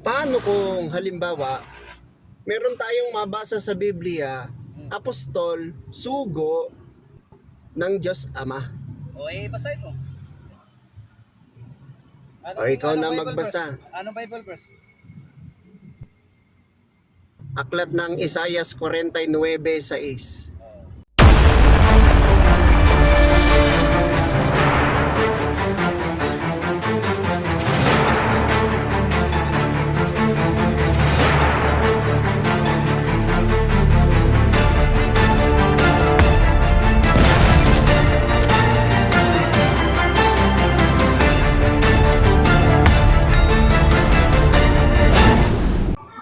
Paano kung halimbawa, meron tayong mabasa sa Biblia, apostol, sugo ng Diyos Ama? O basahin mo. O ikaw na Bible magbasa. verse? Anong Bible verse? Aklat ng Isaias 49:6.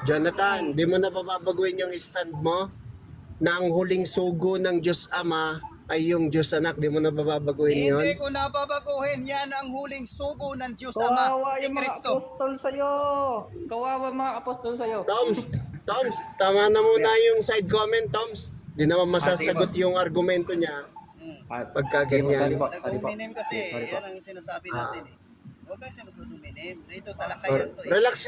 Jonathan, di mo na babaguhin yung stand mo na ang huling sugo ng Diyos Ama ay yung Diyos Anak. Di mo na babaguhin yun? Hindi ko nababaguhin. Yan ang huling sugo ng Diyos Ama, Kawawa si yung mga Kristo. apostol sa'yo. Kawawa mga apostol sa'yo. Toms, tama na muna yung side comment, Toms. Di naman masasagot yung argumento niya pagka ganyan. Nag-uminim kasi, yan ang sinasabi natin eh. Huwag kasi mag-uminim. Dito talakayan to eh. Relax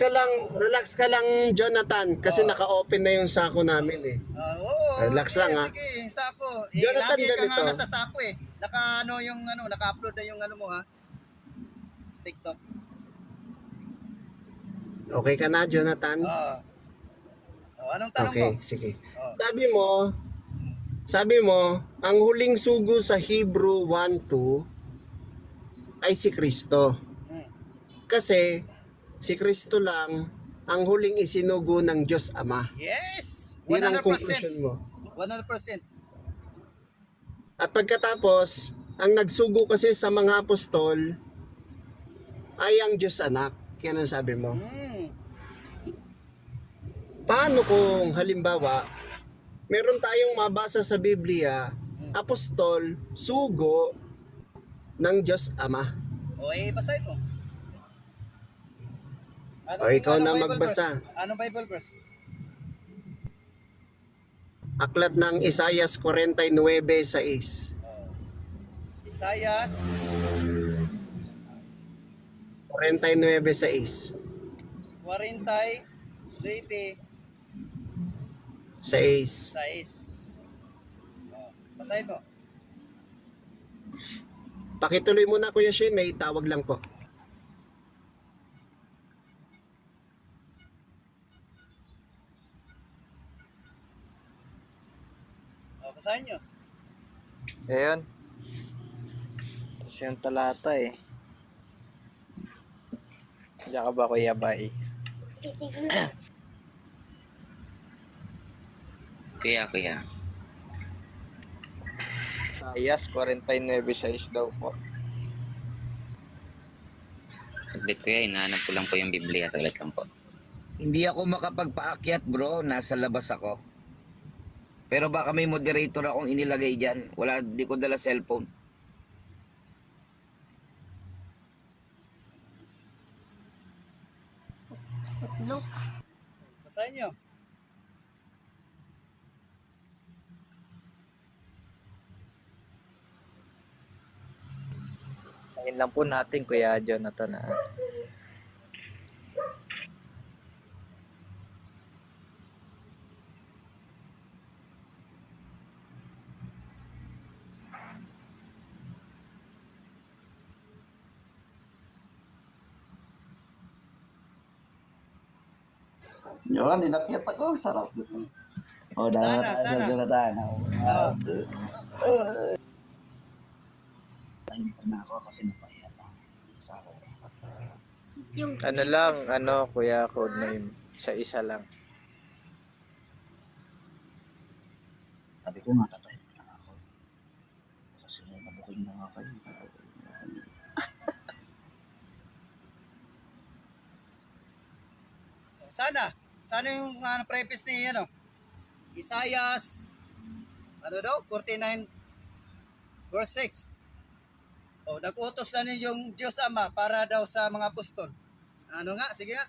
ka lang, Jonathan, kasi naka-open na yung sako namin eh. Oo, Relax lang, ha? Sige, sako. Jonathan, Lagi ka ganito. nga nasa sako eh. Naka-upload na yung ano mo ha. TikTok. Okay ka na, Jonathan? Anong tanong mo? Okay, sige. Oh. Sabi mo, ang huling sugo sa Hebrew 1:2 ay si Kristo. Kasi si Kristo lang ang huling isinugo ng Diyos Ama. Yes! Yan ang 100%. conclusion mo. 100%. At pagkatapos, ang nagsugo kasi sa mga apostol ay ang Diyos Anak. Yan ang sabi mo. Paano kung halimbawa, meron tayong mabasa sa Biblia, apostol, sugo ng Diyos Ama? O basahin mo. O ikaw na Bible magbasa. verse? Anong Bible verse? Aklat ng Isaias 49:6. Isaias 49:6. 49:6. 6. Basahin mo. Pakituloy mo na, Kuya Shane, may tawag lang po. Basahin nyo. Ayun. Tapos yung talata eh. Diyan ka ba Kuya Bay? Kuya. Isaias 49:6 daw po. Saglit kuya, hinahanap ko lang po yung Biblia. Saglit lang po. Hindi ako makapagpaakyat bro, nasa labas ako. Pero baka may moderator akong inilagay dyan. Wala, di ko dala cellphone. Basahin nyo. Ngayon lang po natin Kuya Jonathan ha. Yun, ninakyat ako. Sarap dito. O, Sana. Jonathan. Time pa na ako kasi napahiya lang. Ano lang, Kuya code name. Isa lang. Sabi ko nga, tatay lang ako. Kasi nabuking na nga kayo. Sana yung preface ni Isaias 49 verse 6. Nag-utos na yung Diyos Ama para daw sa mga apostol. Sige nga.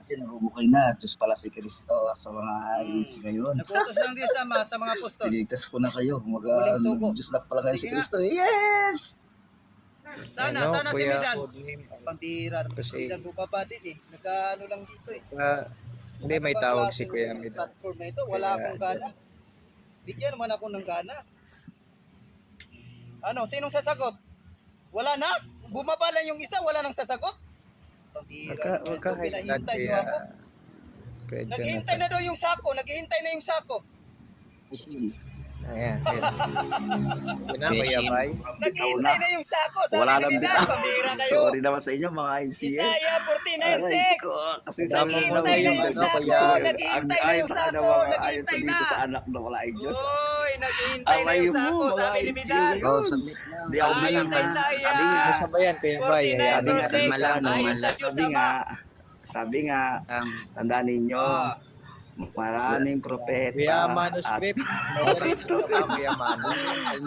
Kasi nabubukay na. Diyos pala si Kristo sa mga ayos ngayon. Nag-utos ng Diyos Ama sa mga apostol. Tinigtas ko na kayo. Huling sugo. Diyos na pala kayo si Sige nga. Kristo. Yes! Sana Ano, si Kuya Midan. Codename, Pambira naman si Kasi- Midan bumaba din eh. Nagkaano lang dito eh. hindi, may Ano bang tawag si klaseng Kuya Midan. platform na ito? Wala Kaya, akong gana. Bigyan naman ako ng gana. Ano, sinong sasagot? Wala na? Bumaba lang yung isa, wala nang sasagot? Pambira naman ito. Pinahintay niyo ako. Kuya Naghihintay na daw yung sako. Naghihintay na yung sako. Ayan. Yun na, Kuya Beshi. Bay. Naghihintay na yung sako. Sabi Wala ni nang Midan, bitaw. pambira kayo. Sorry naman sa inyo mga ICA. Isaiah 49:6. Kasi Naghihintay na yung sako. Naghihintay na yung sako. Naghihintay na. sa anak na wala ay Diyos. Uy, naghihintay na yung sako. Sabi ni Midan. Oh, saglit lang. Di ako Ayon bilang sa Isaiah. Sabi nga, Sabayan, Kuya Bay. 49 Ayan. Sabi nga, verse 6. malano, Ayon sa malano. Diyos sabi nga, Ama. sabi nga, Um, tandaan ninyo, Ah. maraming propeta Kuya at Manuscript. Nagarito ka, Kuya Manu.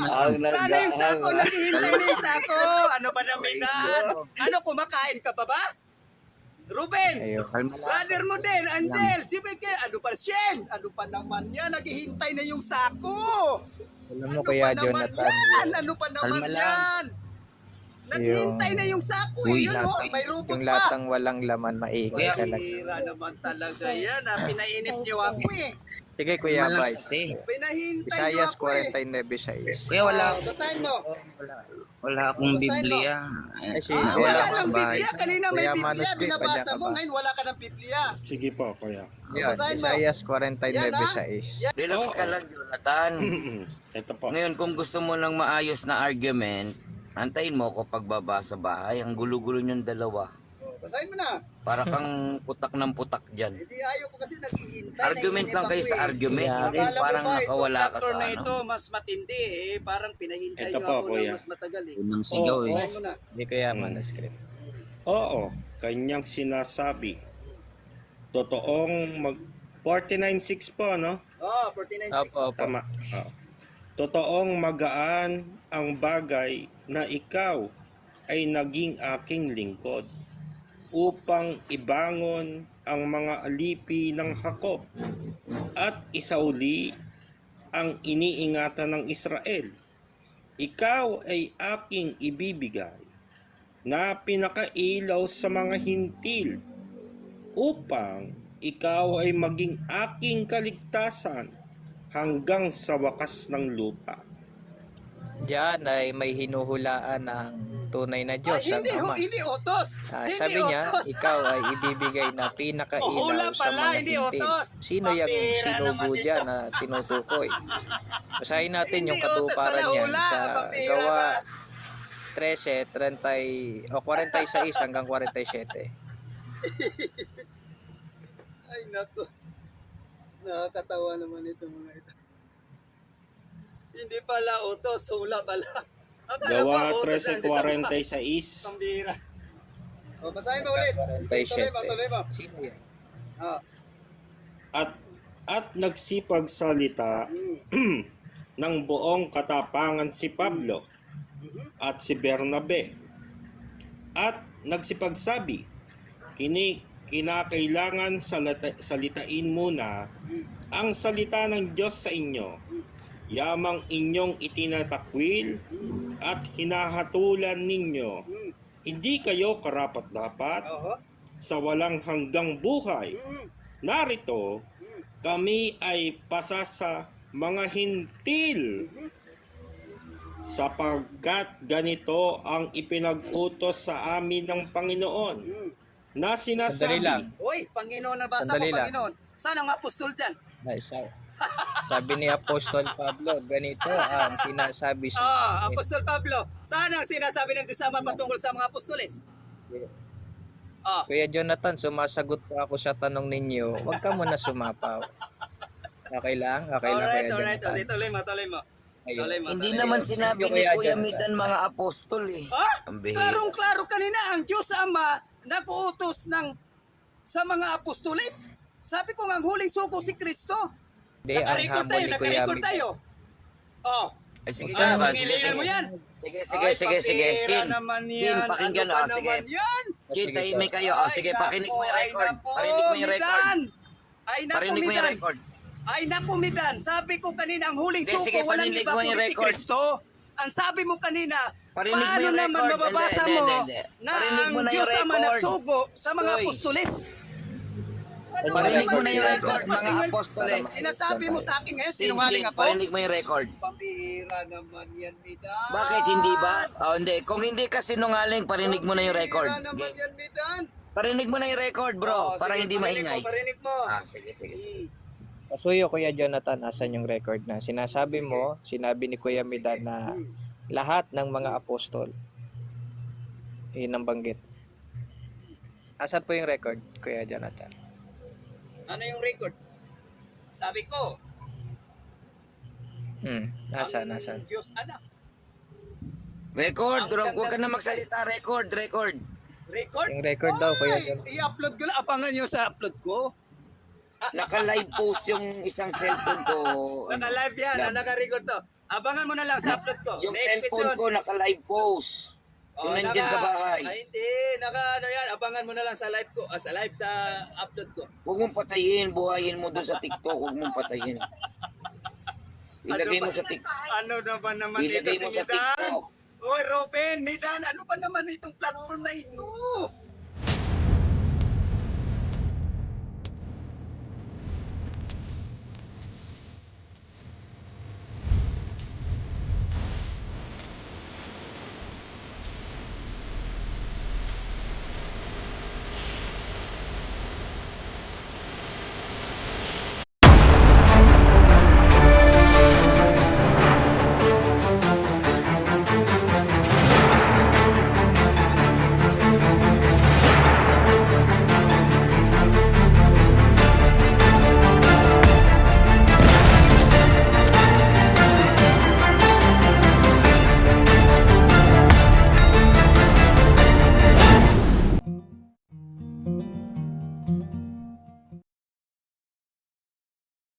ang Sana yung sako. nag- Naghihintay na yung sako. Ano ba na Midan? Ano, kumakain ka pa ba? Ruben. Ayun. kalma lang. Brother mo din, Angel, si Beke, ano pa Shen? Ano pa naman yan? Naghihintay na yung sako. Alam mo, Ano Kuya pa naman Jonathan. yan? Ano pa naman Kalma lang. yan? Naghihintay na yung sako eh. Yun oh, may rupot Yung pa. latang walang laman, maingay Kuya, talaga. Hira naman talaga yan. Pinainip niyo ako eh. Sige, Kuya Kalma Bay. lang kasi. Pinahintay niyo Isaias ako eh. 49:6. Kuya, wala, Basahin mo. wala akong Basahin mo. Biblia. Kasi Ah, wala wala akong nang bahay. Biblia. Kanina may Kuya Biblia. Manuscript, Binabasa andyan ka mo. ba? Ngayon wala ka ng Biblia. Sige po, kuya. Yan, Basahin mo. Isaias 49:6. Relax ka lang, Jonathan. Ito po. Ngayon, kung gusto mo ng maayos na argument, antayin mo ako pagbaba sa bahay. Ang gulo-gulo niyong dalawa. Basahin mo na. Para kang putak ng putak dyan. Hindi ayaw ko kasi naghihintay. Argument lang kayo sa argument. Yeah. Hindi Akala parang mo ba nakawala itong ka factor sa na ano. ito mas matindi eh. Parang pinahintay Ito niyo po, ako kuya. ng mas matagal eh. Unang sigaw eh. Basahin mo na. Hindi Kuya Manuscript. Oo, kanyang sinasabi. Totoong mag 49.6 po, no? Oh, 49:6. Opo, opo. Tama. Oo. Totoong magaan ang bagay na ikaw ay naging aking lingkod upang ibangon ang mga alipi ng Hakop at isauli ang iniingatan ng Israel. Ikaw ay aking ibibigay na pinakailaw sa mga hintil upang ikaw ay maging aking kaligtasan hanggang sa wakas ng lupa. Diyan ay may hinuhulaan ng tunay na Diyos. Ay, hindi, ang Ama. hindi utos. Hindi Sabi niya, utos. ikaw ay ibibigay na Hula pinakailaw sa pala, mga hindi hintil. utos. Sino yung Pambira sinugo naman dyan ito. na tinutukoy? Basahin natin yung Hindi utos katuparan pala, niyan hula. sa Pambira gawa ka. 13, 30, o 46 hanggang 47. Ay, naku. Nakakatawa naman ito mga ito. Hindi pala utos, hula pala. Akala Gawa ba utos yan, di sa 13:46. pambira. O, basahin mo ulit. Tuloy mo. Sino yan? Ah, At nagsipagsalita ng buong katapangan si Pablo at si Bernabe. At nagsipagsabi, kinakailangan salitain muna ang salita ng Diyos sa inyo, yamang inyong itinatakwil at hinahatulan ninyo. Hindi kayo karapat-dapat oho. sa walang hanggang buhay. Narito, kami ay pasa sa mga hintil sapagkat ganito ang ipinag-utos sa amin ng Panginoon na Sandali lang. sinasabi. Uy, Panginoon na basa mo, Sandali lang. Panginoon. Saan ang apostol dyan? Nice. Sabi ni Apostol Pablo, ganito ang sinasabi sa Apostol Pablo. Saan ang sinasabi ng Diyos Ama patungkol sa mga apostoles? Ah, Kuya Jonathan, sumasagot pa ako sa tanong ninyo. Huwag ka muna sumapaw. Okay lang? Okay lang, Kuya alright. Jonathan. Tuloy mo. Ayun. Tuloy mo. Hindi tuloy naman mo. sinabi Yung ni Kuya Kuya Jonathan. Midan mga apostol eh. Ha? Ang bihira. Klarong-klaro kanina ang Diyos Ama nag-uutos sa mga apostoles. Sabi ko nga ang huling suko si Kristo. Hindi, ang Nakarecord hamon tayo, ni Kuya nakarecord Midan. tayo. Oh, Ay, sige, ah, ba? pangilihan mo yan. Sige. Pambira Chin, naman Chin, yan. pakinggan Ano pa o. Sige. naman yan? Chin, tahimik kayo. O, sige, pakinig mo yung record. Parinig mo yung record. Midan. Ay naku, Parinig mo yung Midan. record. Ay naku, Midan. Sabi ko kanina ang huling Hindi, suko, sige, walang paninig iba mo yung kundi si record. Kristo. Ang sabi mo kanina, Parinig mo paano yung naman record. mababasa Hindi, mo hindi. na Parinig ang mo na yung Diyos Ama record. nagsugo sa mga Stoy. apostoles? Ano Parinig ba mo naman na yung yan? record, Tapos mga masingal- apostoles. Sinasabi mo sa akin ngayon, sinungaling ako? Parinig mo yung record. Pambihira naman yan, Midan. Bakit hindi ba? Oh, hindi. Kung hindi ka sinungaling, parinig mo na yung record. Pambihira naman yan, Midan. Parinig mo na yung record, bro. Oo, Para sige, hindi parinig maingay. mo, Parinig mo. Sige. Pasuyo, Kuya Jonathan, asan yung record na? Sinasabi mo, sinabi ni Kuya Midan na lahat ng mga apostol, yun ang banggit. Asan po yung record, Kuya Jonathan? Ano yung record? Sabi ko, Asan? Diyos anak. Record, Ang bro. siyang Huwag ka na nagbibigay. magsalita. Record. Record? Yung record daw, Kuya Ay, Jonathan. i-upload ko lang. Abangan nyo sa upload ko. Naka-live post yung isang cellphone ko. Naka-live yan. Lab. Naka-record to. Abangan mo na lang sa upload ko. Yung Next cellphone question. ko, naka-live post. Yung nandyan sa bahay. Ay, hindi. Ano yan. Abangan mo na lang sa live ko. Sa live, sa upload ko. Huwag mong patayin. Buhayin mo doon sa TikTok. Huwag mong patayin. Ilagay mo sa TikTok. Ano naman ito Ilagay si mo sa Midan? TikTok. Oy, Robin, Midan, ano ba naman itong platform na ito?